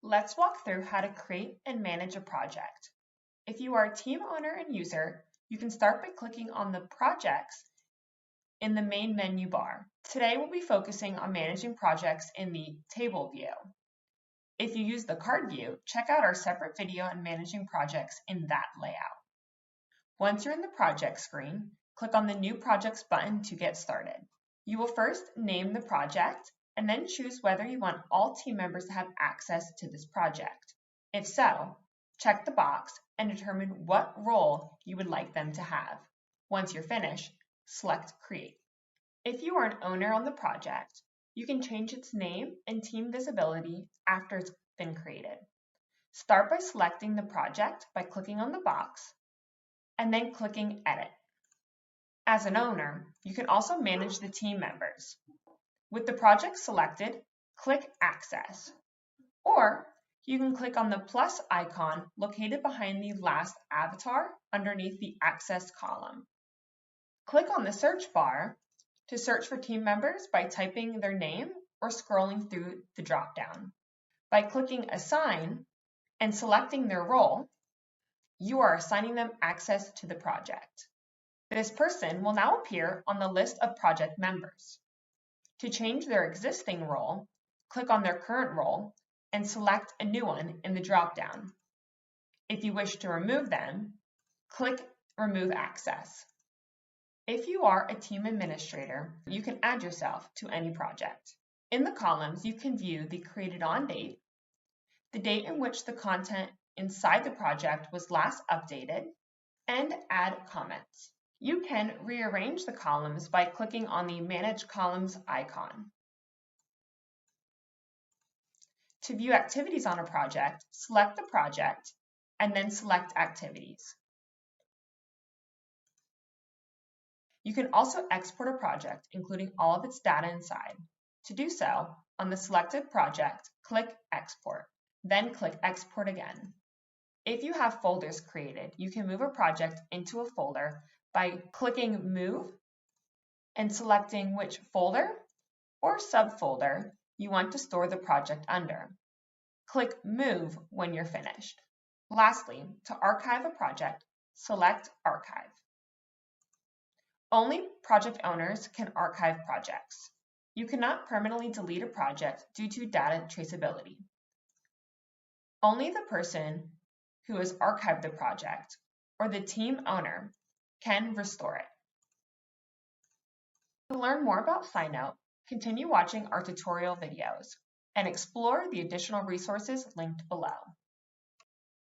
Let's walk through how to create and manage a project. If you are a team owner and user, you can start by clicking on the projects in the main menu bar. Today we'll be focusing on managing projects in the table view. If you use the card view, check out our separate video on managing projects in that layout. Once you're in the project screen, click on the New Projects button to get started. You will first name the project and then choose whether you want all team members to have access to this project. If so, check the box and determine what role you would like them to have. Once you're finished, select Create. If you are an owner on the project, you can change its name and team visibility after it's been created. Start by selecting the project by clicking on the box and then clicking Edit. As an owner, you can also manage the team members. With the project selected, click Access, or you can click on the plus icon located behind the last avatar underneath the Access column. Click on the search bar to search for team members by typing their name or scrolling through the drop-down. By clicking Assign and selecting their role, you are assigning them access to the project. This person will now appear on the list of project members. To change their existing role, click on their current role and select a new one in the drop-down. If you wish to remove them, click Remove Access. If you are a team administrator, you can add yourself to any project. In the columns, you can view the created on date, the date in which the content inside the project was last updated, and add comments. You can rearrange the columns by clicking on the Manage Columns icon. To view activities on a project, select the project and then select Activities. You can also export a project, including all of its data inside. To do so, on the selected project, click Export, then click Export again. If you have folders created, you can move a project into a folder by clicking Move and selecting which folder or subfolder you want to store the project under. Click Move when you're finished. Lastly, to archive a project, select Archive. Only project owners can archive projects. You cannot permanently delete a project due to data traceability. Only the person who has archived the project or the team owner can restore it. To learn more about SciNote, continue watching our tutorial videos and explore the additional resources linked below.